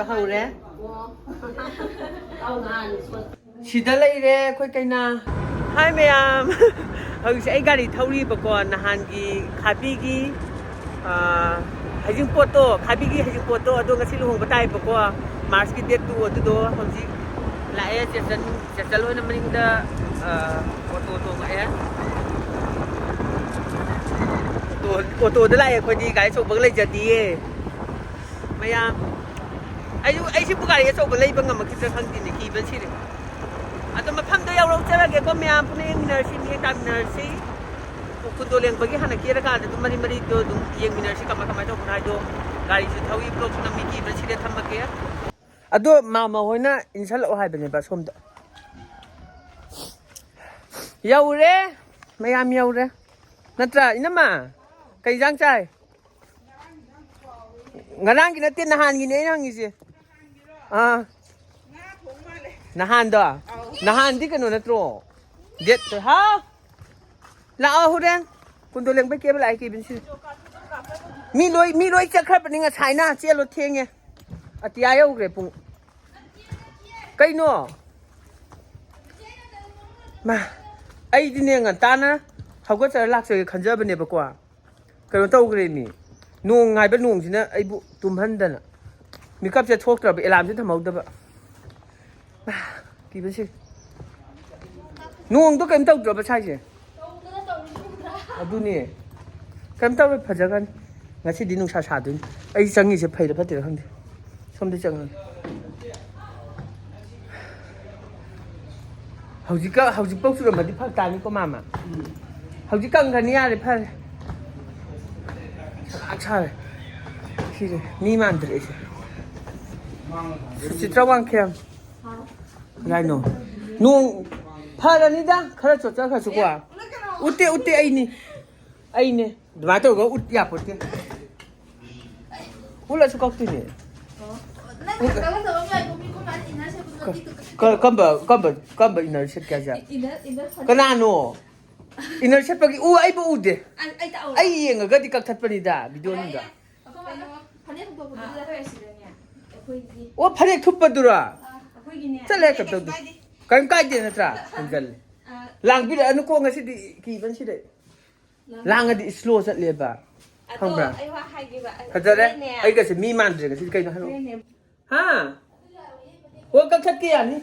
ꯆꯠꯄ ꯍꯧꯔꯦ ꯁꯤꯗ ꯂꯩꯔꯦ ꯑꯩꯈꯣꯏ ꯀꯩꯅꯥ ꯍꯥꯏ ꯃꯌꯥꯝ ꯍꯧꯖꯤꯛꯁꯦ ꯑꯩ ꯒꯥꯔꯤ ꯊꯧꯔꯤꯕꯀꯣ ꯅꯍꯥꯟꯒꯤ ꯈꯥꯕꯤꯒꯤ ꯍꯩꯖꯤꯡꯄꯣꯠꯇꯣ ꯈꯥꯕꯤꯒꯤ ꯍꯩꯖꯤꯡꯄꯣꯠꯇꯣ ꯑꯗꯣ ꯉꯁꯤ ꯂꯨꯍꯣꯡꯕ ꯇꯥꯏꯕꯀꯣ ꯃꯥꯔꯆꯀꯤ ꯗꯦꯠ 2 ꯑꯗꯨꯗꯣ ꯍꯧꯖꯤꯛ ꯂꯥꯛꯑꯦ ꯆꯦꯆꯜ ꯍꯣꯏꯅ ꯃꯅꯤꯡꯗ ꯑꯣꯇꯣ ꯇꯣꯡꯉꯛꯑꯦ ꯑꯣꯇꯣꯗ ꯂꯥꯛꯑꯦ ꯑꯩꯈꯣꯏꯗꯤ ꯒꯥꯔꯤ ꯑꯆꯧꯕꯒ ꯂꯩꯖꯗꯤꯌꯦ ꯃꯌꯥꯝ ꯑꯩꯁꯤꯕꯨ ꯒꯥꯔꯤ ꯑꯆꯧꯕ ꯂꯩꯕ ꯉꯝꯃꯛꯈꯤꯗ꯭ꯔꯥ ꯈꯪꯗꯦꯅꯦ ꯀꯤꯕ ꯁꯤꯔꯦ ꯑꯗꯣ ꯃꯐꯝꯗꯣ ꯌꯧꯔꯛꯆꯔꯒꯦꯀꯣ ꯃꯌꯥꯝ ꯄꯨꯟꯅ ꯌꯦꯡꯃꯤꯟꯅꯔꯁꯤ ꯃꯤꯌꯦꯡ ꯇꯥꯃꯤꯟꯅꯔꯁꯤ ꯀꯨꯟꯗꯣ ꯂꯦꯡꯕꯒꯤ ꯍꯥꯟꯅ ꯀꯦꯔꯀꯥꯟꯗ ꯑꯗꯨꯝ ꯃꯔꯤꯗꯣ ꯑꯗꯨꯝ ꯌꯦꯡꯃꯤꯟꯅꯔꯁꯤ ꯀꯃꯥꯏ ꯇꯧꯕꯅꯣ ꯍꯥꯏꯗꯣ ꯒꯥꯔꯤꯁꯨ ꯊꯧꯏ ꯕ꯭ꯂꯣꯛꯁꯨ ꯅꯝꯃꯤ ꯀꯤꯕ ꯁꯤꯔꯦ ꯊꯝꯃꯒꯦ ꯑꯗꯣ ꯃꯥꯃ ꯍꯣꯏꯅ ꯏꯟꯁꯜꯂꯛꯑꯣ ꯍꯥꯏꯕꯅꯦꯕ ꯁꯣꯝꯗ ꯌꯧꯔꯦ ꯃꯌꯥꯝ ꯌꯧꯔꯦ ꯅꯠꯇ꯭ꯔꯥ ꯏꯅꯝꯃ ꯀꯩ ꯏꯟꯖꯥꯡ ꯆꯥꯏ ngaraang nate nahan gini ang isi nahan do nahan di kano natro get ha lao huren kundoleng ba kebal ai kibin si mi loi chakha paninga chaina chelo thenge atia yau gre pung kaino ma ai di ne nga tana hauga char lak se khanjabane ba kwa kano tawgre ni nong ngai ba nong sina ai bu tumhandana mikap se thoktra ba elam se thamauda ba ki ba si nong to kaim tawdra ba sai se aduni kaim taw phajagan ngasi di nungsa sa dun ai changi se phaida phatira khangde somde chang hauji pau su ma di phak ta ni ko mama hauji kang khani ya le phare aksa Sire, ni mandre ese. Citrawang kem. Ngai no. Nung phara ni da khara chocha kha chukwa. Utte ai ni. Dwa to go ut ya pote. Ula chu kok ti ni. Kamba ina set kya ja. Kana no. Ina set pagi u ai bu ude. Ai yenga ga di kak that pani da video ni da. 오 파렉 툭바두라 짤래 갑자기 간 까이데 나트라 한갈 랑비라 어느 거 ngasi 기번 시대 랑아디 슬로 짤래바 항브라 하자래 아이가서 미만들 ngasi kaino hano ha wo ka khat ke ani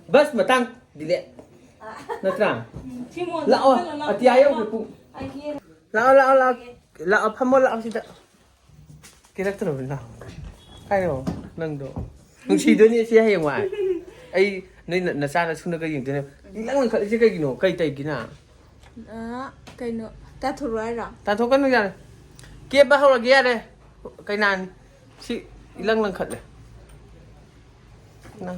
bas matang dile natra lao atia yo pu lao phamol lao sida kirakter na Ayo, nang do. Nung sido niya siya yung why. Ay, nasana sunod kayong din. Ilang lang siya kayo gino, kay tayo gina. Kayo, taturuay ra. Tato ka nung yan. Kaya ba hawag yare? Kay nani? Si, ilang lang kat le. Nang.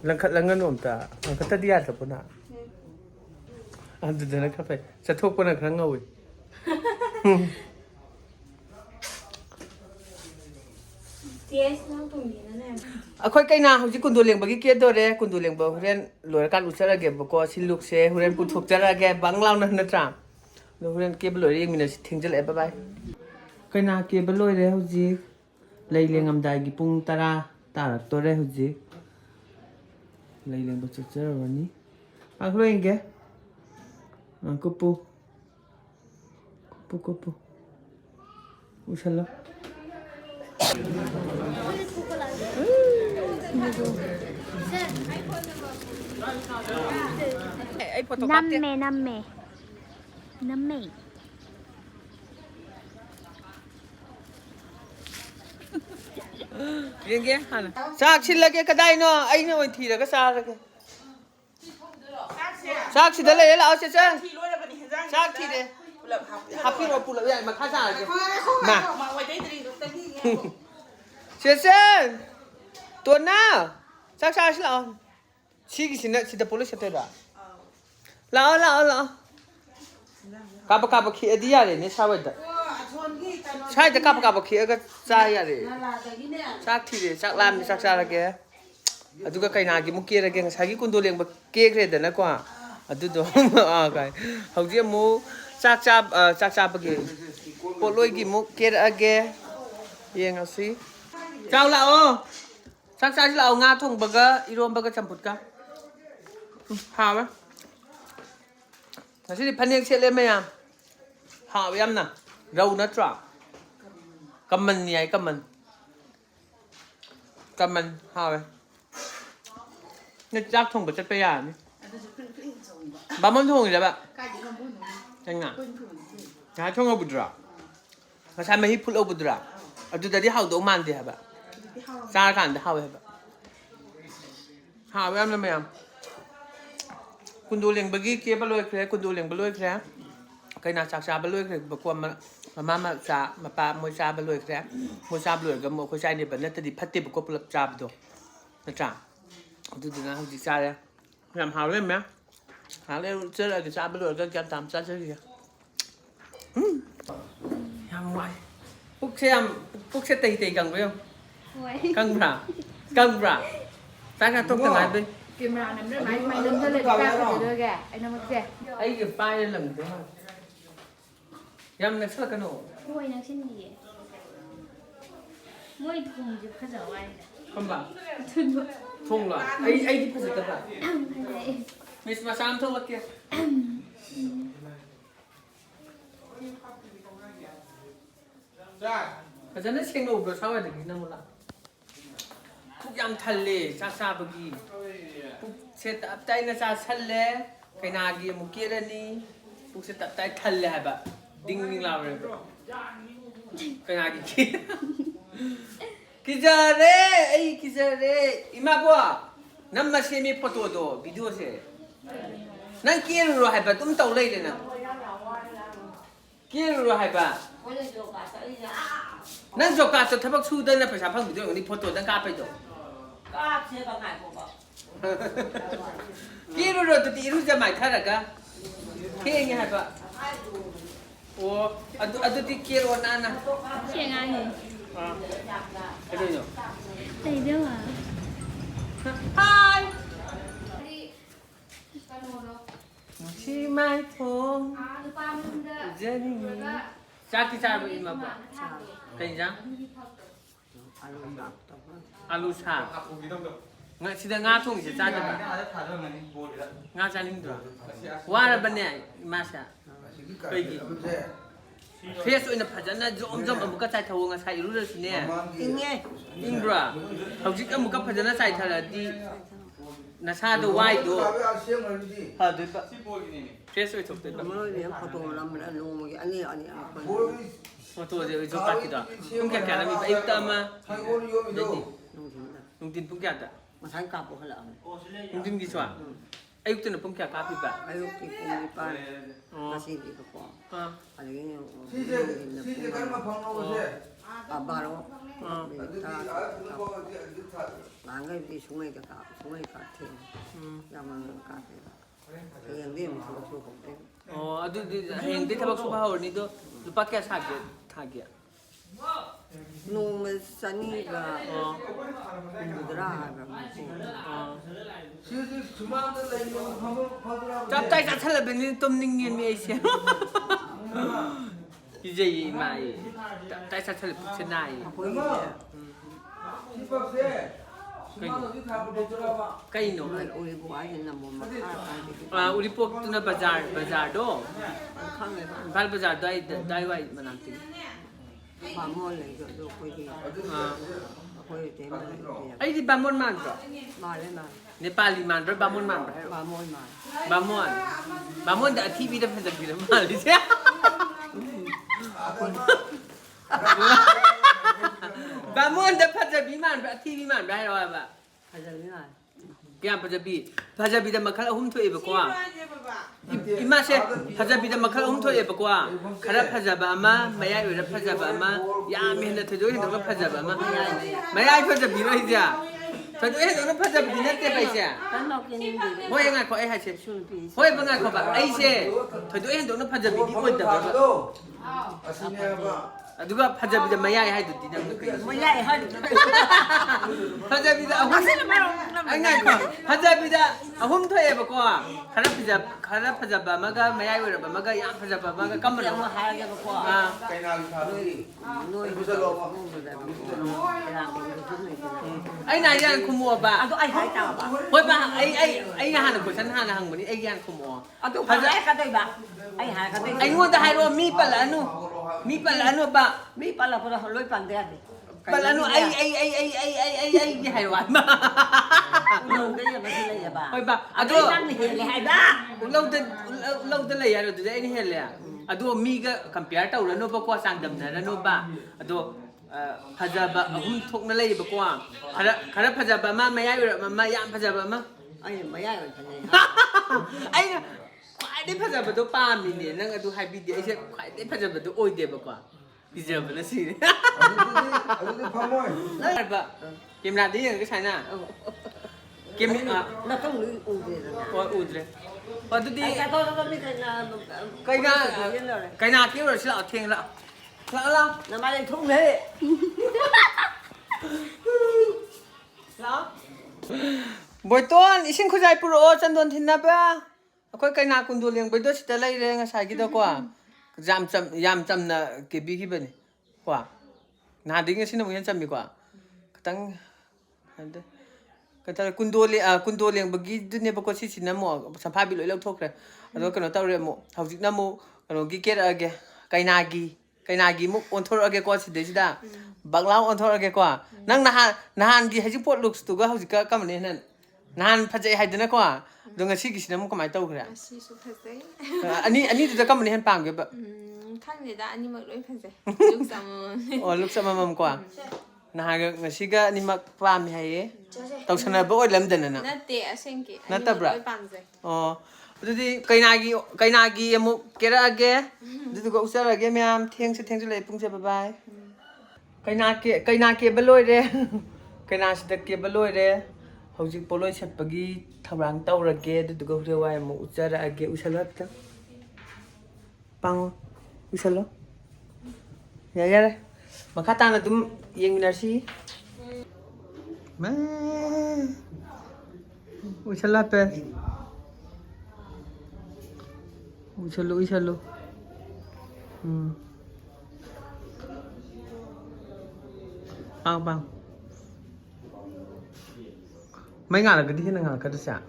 Ilang kat lang nga noon ta. Ang katadiyat po na. Ando na nagkapay. Sa tok po nagrangaw eh. अखोई कईना हौजी कुंदुलेंग बगी के दोरे कुंदुलेंग ब हुरेन लोर का लुचरगे बको सिलुक से हुरेन पुथुकचरगे बंगलाव न नत्रा लो हुरेन cable लोर येंग मिनस थिंजल ए बाय कईना केबल लोरे हौजी लेलेंग अमदाई गी पुंग 10 तारक तोरे हौजी लेलेंग ब चचरवनी आखलोइंगे कुपु उछलो Namme. Yengi hana. Sak silage kadai no ai no thi ra ka sa ra ke. Sak si dale la se chen. Sak thi de. Happy ro pula ya ma kha sa ra ke. Ma. Se chen. To na. Sak sa si la. Si ki sin si da pula se te da. La. Kapa khi adi ya le ne sa wa da. Sai da kapa khi ga sa ya le. Sak thi de sak lam sak sa ra ke. Aduga kaina gi mu ke ra ke ngasagi kundoleng ba ke kre da na kwa. Adu do kai. Hauji mu sak cha ba ge. Poloi gi mu ke ra ge. ꯌꯦꯡꯉꯁꯤ ꯆꯥꯎ ꯂꯥꯛꯑꯣ ꯆꯥꯛ ꯆꯥꯁꯤ ꯂꯥꯛꯑꯣ ꯉꯥ ꯊꯣꯡꯕꯒ ꯏꯔꯣꯝꯕꯒ ꯆꯝꯐꯨꯠꯀ ꯍꯥꯎꯋꯦ ꯉꯁꯤꯗꯤ ꯐꯅꯦꯛ ꯁꯦꯠꯂꯦ ꯃꯌꯥꯝ ꯍꯥꯎꯋꯦ ꯌꯥꯝꯅ ꯔꯧ ꯅꯠꯇ꯭ꯔꯣ ꯀꯃꯟ ꯌꯥꯏ ꯀꯃꯟ ꯍꯥꯎꯋꯦ ꯆꯥꯛ ꯊꯣꯡꯕ ꯆꯠꯄ ꯌꯥꯔꯅꯤ ꯕꯥꯃꯣꯟ ꯊꯣꯡꯉꯤꯔꯕ ꯆꯪꯉ ꯉꯥꯏꯍꯥꯛ ꯊꯣꯡꯉꯧꯕꯗꯨꯔꯣ ꯉꯁꯥꯏ ꯃꯍꯤ ꯐꯨꯠꯂꯧꯕꯗꯨꯔꯣ ꯑꯗꯨꯗꯗꯤ ꯍꯥꯎꯗꯧ ꯃꯥꯟꯗꯦ ꯍꯥꯏꯕ ꯆꯥꯔꯀꯥꯟꯗ ꯍꯥꯎꯋꯦ ꯍꯥꯏꯕ ꯍꯥꯎꯋꯦ ꯌꯥꯝꯅ ꯃꯌꯥꯝ ꯀꯨꯟꯗꯣ ꯂꯦꯡꯕꯒꯤ ꯀꯦꯕ ꯂꯣꯏꯈ꯭ꯔꯦ ꯀꯨꯟꯗꯣ ꯂꯦꯡꯕ ꯂꯣꯏꯈ꯭ꯔꯦ ꯀꯩꯅꯥ ꯆꯥꯛ ꯆꯥꯕ ꯂꯣꯏꯈ꯭ꯔꯦꯕꯀꯣ ꯃꯃꯥ ꯃꯆꯥ ꯃꯄꯥ ꯃꯣꯏ ꯆꯥꯕ ꯂꯣꯏꯈ꯭ꯔꯦ ꯃꯣꯏ ꯆꯥꯕ ꯂꯣꯏꯔꯒ ꯑꯃꯨꯛ ꯑꯩꯈꯣꯏ ꯆꯥꯏꯅꯦꯕ ꯅꯠꯇ꯭ꯔꯗꯤ ꯐꯠꯇꯦꯕꯀꯣ ꯄꯨꯂꯞ ꯆꯥꯕꯗꯣ ꯅꯠꯇ꯭ꯔꯥ ꯑꯗꯨꯗꯨꯅ ꯍꯧꯖꯤꯛ ꯆꯥꯔꯦ ꯌꯥꯝ ꯍꯥꯎꯋꯦ ꯃꯌꯥꯝ ꯍꯥꯎꯋꯦ ꯆꯠꯂꯒ ꯆꯥꯕ ꯂꯣꯏꯔꯒ ꯒ꯭ꯌꯥꯟ ꯇꯥꯅ ꯆꯥꯖꯔꯤꯒꯦ ꯌꯥꯝ ꯋꯥꯏ ꯄꯨꯛꯁꯦ ꯇꯩ ꯀꯪꯕ꯭ꯔꯥ ꯌꯦꯡꯉꯣ ꯀꯪꯕ꯭ꯔꯥ ꯆꯥꯛ ꯆꯥꯊꯣꯛꯇ ꯉꯥꯏꯕꯩ Camera nằm đó mày lên tới lên cao của tụi kìa anh nằm kìa ꯑꯩꯒꯤ ꯄꯥꯏꯔ ꯂꯪꯗꯣ ꯌꯥꯝ ꯅꯛꯁꯜꯂꯛꯀꯅꯣ ꯍꯣꯏ ꯅꯛꯁꯤꯟꯗꯤꯌꯦ ꯃꯣꯏ ꯊꯣꯡꯁꯦ ꯐꯖꯕ ꯋꯥꯅꯤꯗ ꯀꯝꯕ ꯊꯣꯡꯂꯣ ꯑꯩꯗꯤ ꯐꯖꯗꯕ꯭ꯔꯥ ꯐꯖꯩ ꯃꯤꯁ ꯃꯆꯥ ꯑꯃ ꯊꯣꯛꯂꯛꯀꯦ ꯐꯖꯅ ꯁꯦꯡꯅꯧꯕ꯭ꯔꯣ ꯁꯥꯋꯥꯏꯗꯒꯤ ꯅꯪꯉꯣꯟꯗ ꯄꯨꯛ ꯌꯥꯝ ꯊꯜꯂꯦ ꯆꯥꯛ ꯆꯥꯕꯒꯤ ꯄꯨꯛꯁꯦ ꯇꯞ ꯇꯥꯏꯅ ꯆꯥꯁꯜꯂꯦ ꯀꯩꯅꯥꯒꯤ ꯑꯃꯨꯛ ꯀꯦꯔꯅꯤ ꯄꯨꯛꯁꯦ ꯇꯞ ꯇꯥꯏ ꯊꯜꯂꯦ ꯍꯥꯏꯕ ꯗꯤꯡ ꯗꯤꯡ ꯂꯥꯎꯔꯦꯕ ꯀꯩꯅꯥꯒꯤ ꯀꯤꯖꯔꯦ ꯑꯩ ꯀꯤꯖꯔꯦ ꯏꯃꯥꯕꯣ ꯅꯝꯃ ꯁꯦꯝꯃꯦ ꯐꯣꯇꯣꯗꯣ ꯚꯤꯗꯤꯑꯣꯁꯦ ꯅꯪ ꯀꯦꯔꯨꯔꯣ ꯍꯥꯏꯕ ꯑꯗꯨꯝ ꯇꯧ ꯂꯩꯔꯦ ꯅꯪ ꯀꯦꯔꯨꯔꯣ ꯍꯥꯏꯕ ꯅꯪ ꯖꯣꯕ ꯀꯥꯔꯗꯇꯣ ꯊꯕꯛ ꯁꯨꯗꯅ ꯄꯩꯁꯥ ꯐꯪꯕꯤꯗꯣ ꯑꯣꯏꯔꯝꯒꯅꯤ ꯐꯣꯇꯣꯗꯪ ꯀꯥꯞꯄꯩꯗꯣ ꯀꯦꯔꯨꯔꯣ ꯑꯗꯨꯗꯤ ꯏꯔꯨꯖ ꯃꯥꯏꯊꯔꯒ ꯊꯦꯡꯉꯦ ꯍꯥꯏꯕ ꯑꯣ ꯑꯗꯨꯗꯤ ꯀꯦꯔꯣ ꯅꯥꯟꯅ ꯁꯦꯡꯉꯥꯡꯉꯦ ꯀꯩꯗꯧꯔꯤꯅꯣ ꯂꯩꯗꯧꯕ ꯍꯥꯏ ꯅꯨꯡꯁꯤ ꯃꯥꯏꯊꯣꯡ ꯎꯖꯅꯤꯡꯉꯤ ꯆꯥꯛꯇꯤ ꯆꯥꯔꯕ ꯏꯃꯥꯕꯣ ꯀꯩ ꯏꯟꯖꯥꯡ ꯑꯂꯨ ꯁꯥ ꯁꯤꯗ ꯉꯥ ꯊꯣꯡꯉꯤꯁꯦ ꯆꯥꯗꯕ ꯉꯥ ꯆꯥꯅꯤꯡꯗ꯭ꯔꯣ ꯋꯥꯔꯕꯅꯦ ꯏꯃꯥꯁꯦ ꯀꯩꯒꯤ ꯐ꯭ꯔꯦꯁ ꯑꯣꯏꯅ ꯐꯖꯅ ꯖꯣꯝ ꯑꯃꯨꯛꯀ ꯆꯥꯏꯊꯧꯑꯣ ꯉꯁꯥꯏ ꯏꯔꯨꯔꯁꯨꯅꯦ ꯏꯪꯕ꯭ꯔꯥ ꯍꯧꯖꯤꯛ ꯑꯃꯨꯛꯀ ꯐꯖꯅ ꯆꯥꯏꯊꯔꯗꯤ ꯅꯁꯥꯗꯣ ꯋꯥꯏꯗꯣ ꯐꯗꯣꯏꯕ ꯐ꯭ꯔꯦꯁ ꯑꯣꯏꯊꯣꯛꯇꯣꯏꯕ ꯐꯣꯇꯣꯁꯦ ꯖꯣꯕ ꯀꯥꯔꯗꯀꯤꯗꯣ ꯄꯨꯡ ꯀꯌꯥ ꯅꯝꯃꯤꯕ ꯑꯌꯨꯛꯇ ꯑꯃ ꯅꯨꯡꯊꯤꯟ ꯄꯨꯡ ꯀꯌꯥꯗ Masang kapo halaan. ꯅꯨꯡꯊꯤꯟꯒꯤꯁꯨ ꯑꯌꯨꯛꯇꯅ ꯄꯨꯡ kaya ꯀꯥꯞꯄꯤꯕ Ayok ipulipan. Kasi hindi ko po. Alagin yung pabaro. Langay di sungay ka kapo. Sungay ka tin. Yaman ng kape. Kaya hindi mo suko din. Oh, hindi tabak suba hawrnido. Lupa kaya sagya. Nung sani ka mudra ka Taptay sa salabin tumningin mi siya. Ijay mai. Taptay sa salabin sinay. Kaino? uli buhayin na mo Ulipok to na bazar do. Bal bazar dai wai mananti. Bamol lang do pwede. Ako yung Ay di Bamon man bro. Mali na. Nepali man bro, Bamon man bro. Bamol man. Bamon da TV da phajak bi mali siya. Bamon da phajak bi man bro, TV man bro ro ba. Hajalin na. Kaya phajak bi da makhal ahum thoe ba kwa. Ima se phajak bi da makhal ahum thoe ba kwa. Khara phajak ba ama, mayai ora phajak ba ama, ya mehna thoe hin da phajak ba ama. Mayai phajak bi ro siya. Thoe hin da phajak bi na te ba siya. Ano kinindi? Hoy nga ko ai ha se. Hoy ba nga ko ba ai se. Thoe hin da phajak bi di oi da ba. ꯑꯗꯨꯒ ꯐꯖꯕꯤꯗ ꯃꯌꯥꯏ ꯍꯥꯏꯗꯨꯗꯤ ꯅꯪꯅ ꯀꯩ ไม่ใหญ่ให้ ꯐꯖꯕꯤꯗ ꯑꯍꯨꯝ ไม่ใช่ไม่หรอก ไอ้ไงก่อนꯐꯖꯕꯤꯗ ꯑꯍꯨꯝ ꯊꯣꯛꯑꯦꯕꯀꯣꯈꯔ ꯐꯖꯕ ꯑꯃꯒ ꯃꯌꯥꯏ ꯑꯣꯏꯔꯕ ꯑꯃꯒ ꯌꯥꯝ ꯐꯖꯕ ꯑꯃꯒ ꯀꯝꯕꯅꯣ ยังมาหากันก็ อ่า nuôi bây giờ lo anh này yan khumuoba anh có ai hái tao bà hoi ba ai hàn củaฉันhàn hằng bani ai yan khumuo anh tôi phải lấy cái đây bà ai hái cái đây anh ngon ta hai ro mi pala anu ba mi pa là phải lôi bàn đen pala anu ai hai ro ma luôn cái gì mà cái này bà hoi ba ado đang thì hiện hai ba lâu ta lai ya ro de ai ni he le ado mi ga compare tau la no ba kwa sang dam na no ba ado phajaba ahum thokna lei ba kwa khara phajaba ma mayai ma yam phajaba ma ai mà ai rồi cái này ai khoai đấy phajaba to pa mi ne nang adu hai bi de ai se khoai đấy phajaba to oi de ba kwa bijaba na si ne 아주 파모이. ba kim na di cái sai na kim nó không lưỡi u gì rồi oi u de ba tu di cái tôi biết cái na kêu rồi sẽ thiêng lạ lạ là mai đây thung thế bồi tuôn isin khu dai puro chan don thin na ba khoi kai na kun du leng boi do sita lai re nga sai gi do kwa yam cham na ke bi hi bani kwa na ding sin mo yan cham mi kwa katang ande kata kun do leng bagi du ne ba ko si sin na mo sa pha bi loi lok thok re ado kano taw re mo hauji na mo kano gi ket age kai na gi mu on thor age ko si de sida banglaw on thor age kwa nang nahan gi haji pot looks tu ga hauji ka kam ne nan nahan phajai haidana kwa donga si gi sin mo kamai taw khra 시수 파세. ani tu kam ne han pang ge ba 칸니다 아니면 로이 파세. 육삼은. o looks ama mam kwa na ha ga si ga ni mak pa mi hai taw sana ba oi lam dan na 나때 아생기. 나따브라. 로이 반세. oh adudi kainagi amu kera age du go usar age myam theng se lai pung se bye bye kaina ke baloi re kaina se ke baloi re hojik poloi set pagi thamrang taurage du go re wai mu usar age usalat ta pang usalo ya makata na dum yeng narsi ma usala pe Usalo. Bang. Mấy ngàn là cái gì ngàn cái sao?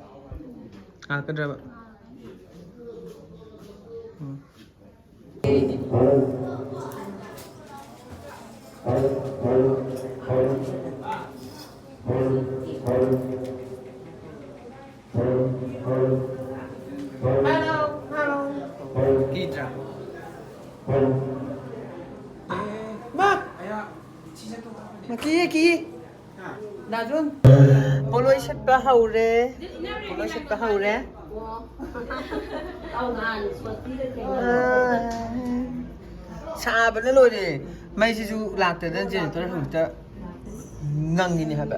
Cái đó. Kitra. Ki. Nào Jun. Poloi set ba hau re. Sa ba na loi de. Mai si ju lak ta dan jin tor hu ta ngang ni ha ba.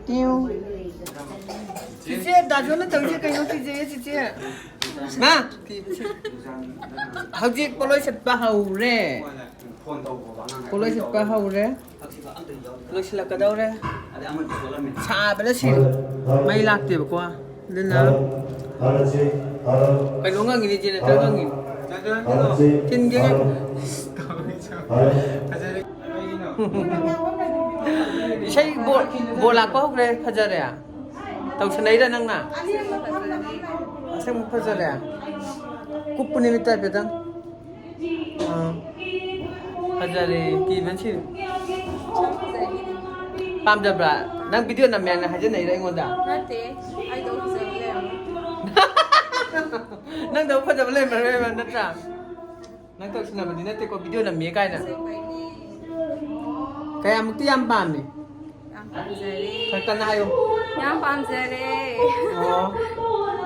Tiêu. Chị đã cho nó từng chiếc cây nó chị mà hậu chiếc poloi sệt ba hậu re poloi sệt ba hậu re poloi sệt là cái đâu re xa bên đó xí may lạc tiền qua nên là cái nó ngang gì chị này tới ngang gì trên cái xây bộ lạc có hốc re phải giờ à tàu xe đấy ra năng nà xem phải giờ à cúp này mới tay phải tăng phải giờ thì kỳ vẫn chịu pam giờ bà đang video nằm mèn là hai chân này đây ngon đã 나때 아이도 없어요. năng đâu phải giờ lên mà nó trả năng tàu xe nằm đi nãy có video nằm mía cái nè cái em tí em bàn này 양밤새래. phải cần ai không 양밤새래.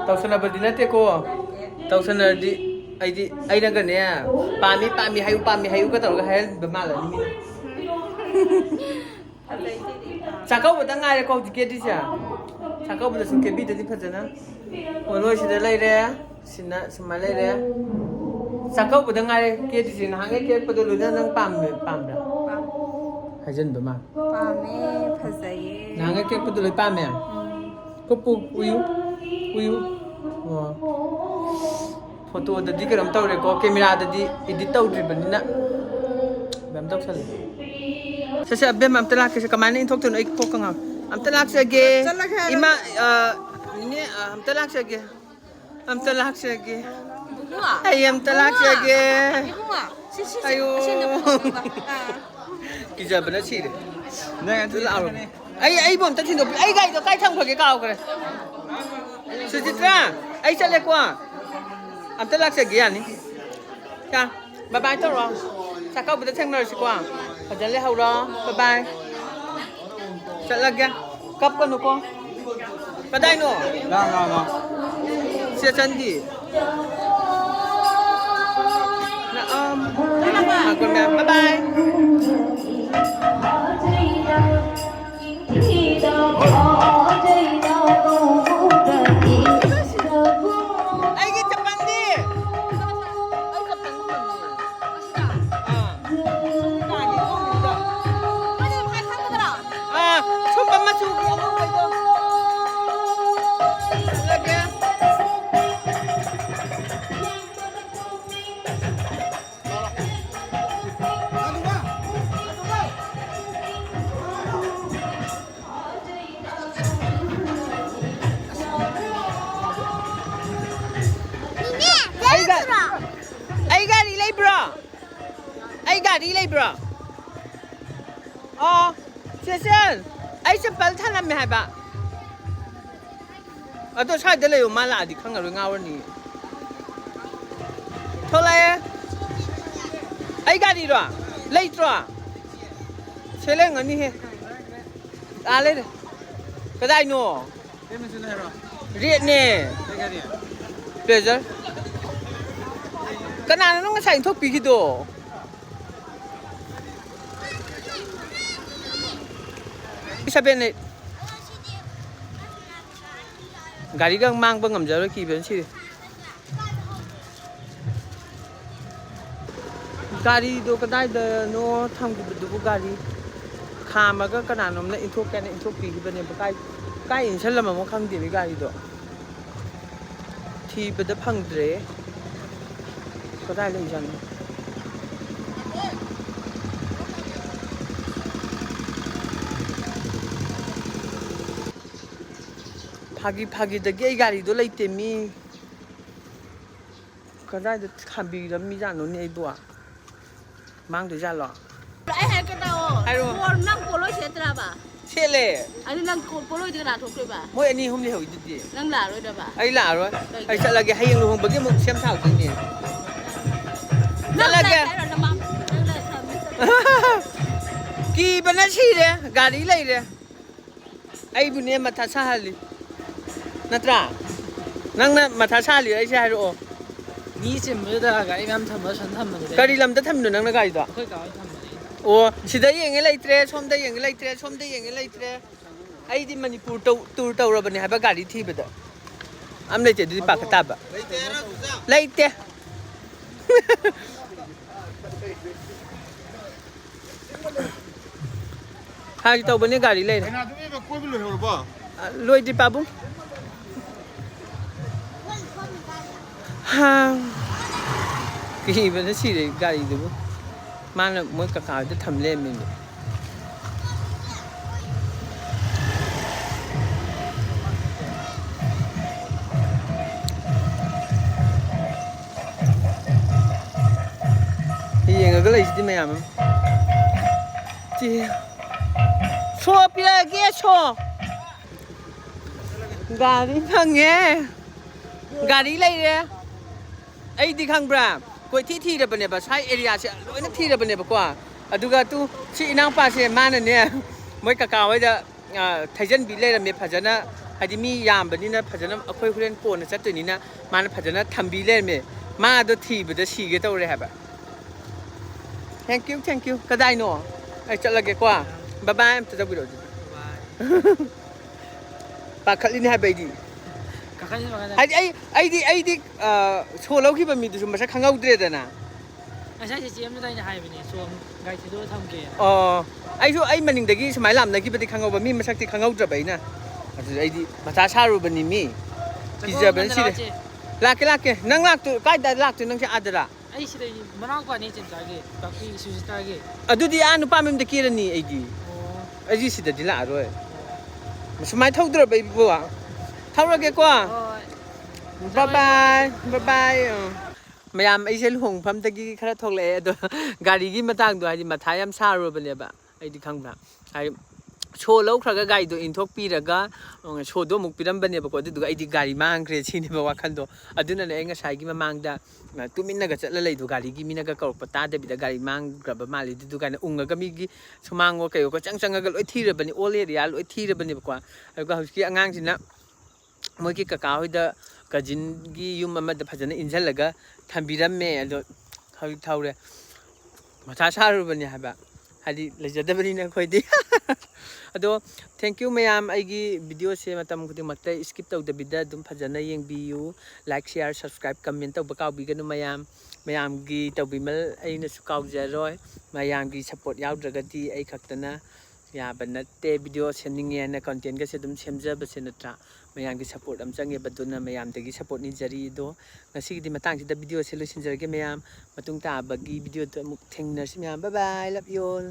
tàu xe nằm đi nãy cô tàu xe nằm đi ai đang gần nè pami hayu cái tàu cái hay bơm mal là đi chả câu bữa tăng ngày là câu chỉ kia đi chả chả câu bữa xuống kia bị được đi phát triển á hồi lôi xin lấy đấy xin mai lấy đấy ꯆꯥꯛꯀꯧꯕꯗ ꯉꯥꯏꯔꯦ ꯀꯦꯗ꯭ꯔꯤꯁꯦ ꯅꯍꯥꯟꯒꯩ ꯀꯦꯔꯛꯄꯗꯣ ꯂꯣꯏꯅ ꯅꯪ ꯄꯥꯝꯕ꯭ꯔꯥ ꯍꯥꯏꯖꯟꯕ ꯃꯥ ꯄꯥꯝꯃꯦ ꯐꯖꯩꯌꯦ ꯅꯍꯥꯟꯒꯩ ꯀꯦꯔꯛꯄꯗꯣ ꯂꯣꯏ ꯄꯥꯝꯃꯦ ꯀꯨꯞꯄꯨ ꯎꯌꯨ ꯑꯣ ꯐꯣꯇꯣꯗꯗꯤ ꯀꯩꯅꯣꯝ ꯇꯧꯔꯦꯀꯣ ꯀꯦꯃꯦꯔꯥꯗꯗꯤ ꯏꯗꯤꯠ ꯇꯧꯗ꯭ꯔꯤꯕꯅꯤꯅ ꯀꯩꯅꯣꯝ ꯇꯧꯁꯜꯂꯦ ꯁꯦ ꯑꯕꯦꯝ ꯑꯝꯇ ꯂꯥꯛꯀꯦꯁꯦ ꯀꯃꯥꯏꯅ ꯏꯟꯊꯣꯛꯇꯣꯏꯅꯣ ꯑꯩ ꯀꯣꯛꯀ ꯉꯥꯎ ꯑꯝꯇ ꯂꯥꯛꯆꯒꯦ ꯏꯃꯥ ꯅꯤꯅꯦ ꯑꯝꯇ ꯂꯥꯛꯆꯒꯦ ꯑꯩ ꯑꯝꯇ ꯂꯥꯛꯆꯒꯦ ꯑꯌꯣ ꯀꯤꯖꯕꯅ ꯁꯤꯔꯦ ꯂꯥꯛꯑꯣ ꯑꯩꯕꯨ ꯑꯝꯇ ꯊꯤꯟꯗꯣꯛꯄꯤꯌꯨ ꯑꯩ ꯒꯥꯔꯤꯗꯣ ꯀꯥꯏ ꯊꯝꯈ꯭ꯔꯒꯦ ꯀꯥꯎꯈ꯭ꯔꯦ ꯁꯨꯖꯤꯇ꯭ꯔꯥ ꯑꯩ ꯆꯠꯂꯦꯀꯣ ꯑꯝꯇ ꯂꯥꯛꯆꯒꯦ ꯌꯥꯅꯤ ꯕꯥꯏ ꯇꯧꯔꯣ ꯆꯥꯛꯀꯧꯕꯗ ꯊꯦꯡꯅꯔꯁꯤꯀꯣ ꯐꯖꯅ ꯂꯩꯍꯧꯔꯣ ꯕꯥꯏ ꯆꯠꯂꯒꯦ ꯀꯞꯀꯅꯨꯀꯣ ꯀꯗꯥꯏꯅꯣ ꯁꯤ ꯆꯟꯗꯤ bye. Ay gari labor. Oh, Cecil, ay chapal thanam me haiba. Ado sai de leyo mala adi khangaru ngawani. Tholaye. Ay gari ro. Leitro. Seleng ani he. Ale. Kadai no. Riet ne. Pleasure. Kanana nung sai thok pi gido. Isaben này gari gang mang bang ngam jaro ki ben si gari do kadai da no tham ki du gari khama ga kana nom na inthok ka na inthok pi ben ba kai in chal ma mo khang di ni gari do thi ba da phang dre kadai lai jan 파기 되게 가리도 레이테미 그다음에 감비가 미잖노니 이도아 망도 잘라 ai hay cái đâu 아이로 năng polo xe tra ba 셀레 anh năng polo thì là thuộc rồi ba 뭐야 니 홈리 하고 있지 năng là rồi đó ba ai lạ rồi ai sợ là cái hay lu hông bagi mo xem thảo cái gì năng là cái kỳ bên nó chi đấy gari lấy đấy ai bữa nay mà thà sa đi Natra, nang na matasa li ay siya ro. Ni sim mo da ga imam tham mo san tham mo de. Kari lam da tham no nang na gai da. Khoi ka tham mo. O sida yeng lai tre, som da yeng lai tre, som da yeng lai tre. Ai di Manipur tour ra bani ha ba gari thi ba da. Am lai che di pa ka ta ba. Lai te. Ha tàu bani gari lai. Na tu me koi bi lo ba. Loi di pa bu. Ha cái bên nó xì để gari được không? Mang là mỗi cả cái thầm lên mình. Thì cái này gì mày làm? Chị chua bia kia chua. Gari thằng nghe. Gari lấy đấy. Ai đi khang bra, coi thi ra bên này, sai area sẽ lối nó thi ra bên này qua, aduga tu chị nang pa sẽ man này, mấy cả cào ấy đó, thời gian bị lấy là mình phải cho nó, hay đi mi yam bên này phải cho nó, khơi khuyên cô nó sẽ tự nhiên man phải cho nó tham bị lấy mình, mà đó thi bây giờ xì cái đâu rồi hả bạn? Thank you, cái đây nữa, ai chọn là cái qua, bye bye em tự ra video. Bà khát lên hai bài đi, ꯀꯥꯈꯠꯁꯤ ꯃꯈꯥꯗ ꯍꯥꯏꯗꯤ ꯑꯩꯗꯤ ꯁꯣ ꯂꯧꯈꯤꯕ ꯃꯤꯗꯨꯁꯨ ꯃꯁꯛ ꯈꯪꯍꯧꯗ꯭ꯔꯦꯗꯅ ꯉꯁꯥꯏ ꯆꯦ ꯑꯃꯗ ꯑꯩꯅ ꯍꯥꯏꯕꯅꯦ ꯁꯣꯝ ꯒꯥꯔꯤ ꯊꯤꯗꯣꯛꯑ ꯊꯝꯒꯦ ꯑꯣ ꯑꯩ ꯃꯅꯤꯡꯗꯒꯤ ꯁꯨꯃꯥꯏꯅ ꯂꯥꯞꯅꯈꯤꯕꯗꯤ ꯈꯪꯍꯧꯕ ꯃꯤ ꯃꯁꯛꯇꯤ ꯈꯪꯍꯧꯗ꯭ꯔꯕ ꯑꯩꯅ ꯑꯗꯨꯗ ꯑꯩꯗꯤ ꯃꯊꯥ ꯁꯥꯔꯨꯕꯅꯤ ꯃꯤ ꯀꯤꯖꯕꯅ ꯁꯤꯔꯦ ꯂꯥꯛꯀꯦ ꯅꯪ ꯀꯥꯏꯗ ꯂꯥꯛꯇꯣꯏ ꯅꯪꯁꯦ ꯑꯥꯗꯔꯥ ꯑꯩ ꯁꯤꯗꯩ ꯃꯅꯥꯎꯄꯥꯅꯤ ꯆꯦꯝꯆꯥꯒꯤ ꯀꯥꯛꯄꯤ ꯁꯨꯁꯤꯇꯥꯒꯤ ꯑꯗꯨꯗꯤ ꯅꯨꯄꯥ ꯃꯌꯨꯝꯗ ꯀꯦꯔꯅꯤ ꯑꯩꯗꯤ ꯑꯣ ꯑꯩꯗꯤ ꯁꯤꯗꯗꯤ ꯂꯥꯛꯑꯔꯣꯏ ꯁꯨꯃꯥꯏꯅ ꯊꯧꯗ꯭ꯔꯕ ꯑꯩꯕꯨ ꯊꯧꯔꯒꯦꯀꯣ ꯍꯣꯏ ꯕꯥꯏ ꯃꯌꯥꯝ ꯑꯩꯁꯦ ꯂꯨꯍꯣꯡꯐꯝꯗꯒꯤ ꯈꯔ ꯊꯣꯛꯂꯛꯑꯦ ꯑꯗꯣ ꯒꯥꯔꯤꯒꯤ ꯃꯇꯥꯡꯗꯣ ꯍꯥꯏꯗꯤ ꯃꯊꯥ ꯌꯥꯝ ꯁꯥꯔꯨꯔꯕꯅꯦꯕ ꯑꯩꯗꯤ ꯈꯪꯕ꯭ꯔꯥ ꯍꯥꯏꯗꯤ ꯁꯣ ꯂꯧꯈ꯭ꯔꯒ ꯒꯥꯔꯤꯗꯣ ꯏꯟꯊꯣꯛꯄꯤꯔꯒ ꯁꯣꯗꯣ ꯑꯃꯨꯛ ꯄꯤꯔꯝꯕꯅꯦꯕꯀꯣ ꯑꯗꯨꯗꯨꯒ ꯑꯩꯗꯤ ꯒꯥꯔꯤ ꯃꯥꯡꯈ꯭ꯔꯦ ꯁꯤꯅꯦꯕ ꯋꯥꯈꯟꯗꯣ ꯑꯗꯨꯅꯅꯦ ꯑꯩ ꯉꯁꯥꯏꯒꯤ ꯃꯃꯥꯡꯗ ꯇꯨꯃꯤꯟꯅꯒ ꯆꯠꯂ ꯂꯩꯗꯣ ꯒꯥꯔꯤꯒꯤ ꯃꯤꯅꯒ ꯀꯧꯔꯛꯄ ꯇꯥꯗꯕꯤꯗ ꯒꯥꯔꯤ ꯃꯥꯡꯈ꯭ꯔꯕ ꯃꯥꯜꯂꯤ ꯑꯗꯨꯗꯨ ꯀꯥꯏꯅ ꯎꯪꯉꯒ ꯃꯤꯒꯤ ꯁꯨꯃꯥꯡꯉꯣ ꯀꯩꯌꯣ ꯆꯪꯉꯒ ꯂꯣꯏ ꯊꯤꯔꯕꯅꯤ ꯑꯣꯜ ꯑꯦꯔꯤꯌꯥ ꯂꯣꯏ ꯊꯤꯔꯕꯅꯦꯕꯀꯣ ꯑꯗꯨꯒ ꯍꯧꯖꯤꯛꯀꯤ ꯑꯉꯥꯡꯁꯤꯅ ꯃꯣꯏꯒꯤ ꯀꯀꯥ ꯍꯣꯏꯗ ꯀꯖꯤꯟꯒꯤ ꯌꯨꯝ ꯑꯃꯗ ꯐꯖꯅ ꯏꯟꯁꯤꯜꯂꯒ ꯊꯝꯕꯤꯔꯝꯃꯦ ꯑꯗꯣ ꯍꯧꯖꯤꯛ ꯊꯧꯔꯦ ꯃꯊꯥ ꯁꯥꯔꯨꯕꯅꯦ ꯍꯥꯏꯕ ꯍꯥꯏꯗꯤ ꯂꯩꯖꯗꯕꯅꯤꯅ ꯑꯩꯈꯣꯏꯗꯤ ꯑꯗꯣ ꯊꯦꯡꯀ꯭ꯌꯨ ꯃꯌꯥꯝ ꯑꯩꯒꯤ ꯚꯤꯗꯤꯑꯣꯁꯦ ꯃꯇꯝ ꯈꯨꯗꯤꯡꯃꯛꯇ ꯁ꯭ꯀꯤꯞ ꯇꯧꯗꯕꯤꯗ ꯑꯗꯨꯝ ꯐꯖꯅ ꯌꯦꯡꯕꯤꯌꯨ ꯂꯥꯏꯛ ꯁꯤꯌꯥꯔ ꯁꯕꯁꯀ꯭ꯔꯥꯏꯕ ꯀꯃꯦꯟ ꯇꯧꯕ ꯀꯥꯎꯕꯤꯒꯅꯨ ꯃꯌꯥꯝꯒꯤ ꯇꯧꯕꯤꯃꯜ ꯑꯩꯅꯁꯨ ꯀꯥꯎꯖꯔꯣꯏ ꯃꯌꯥꯝꯒꯤ ꯁꯞꯄꯣꯔꯠ ꯌꯥꯎꯗ꯭ꯔꯒꯗꯤ ꯑꯩ ꯈꯛꯇꯅ ꯌꯥꯕ ꯅꯠꯇꯦ ꯚꯤꯗꯤꯑꯣ ꯁꯦꯝꯅꯤꯡꯉꯦꯅ ꯀꯣꯟꯇꯦꯟꯒꯁꯦ ꯑꯗꯨꯝ ꯁꯦꯝꯖꯕꯁꯦ ꯅꯠꯇ꯭ꯔꯥ ꯃꯌꯥꯝꯒꯤ ꯁꯞꯄꯣꯔꯠ ꯑꯃ ꯆꯪꯉꯦꯕ ꯑꯗꯨꯅ ꯃꯌꯥꯝꯗꯒꯤ ꯁꯞꯄꯣꯔꯠ ꯅꯤꯖꯔꯤ ꯑꯗꯣ ꯉꯁꯤꯒꯤꯗꯤ ꯃꯇꯥꯡꯁꯤꯗ ꯚꯤꯗꯤꯑꯣꯁꯦ ꯂꯣꯏꯁꯤꯟꯖꯔꯒꯦ ꯃꯌꯥꯝ ꯃꯇꯨꯡ ꯇꯥꯕꯒꯤ ꯚꯤꯗꯤꯑꯣꯗ ꯑꯃꯨꯛ ꯊꯦꯡꯅꯔꯁꯤ ꯃꯌꯥꯝ ꯕꯥꯏ ꯕꯥꯏ ꯂꯞ ꯌꯨ ꯑꯣꯜ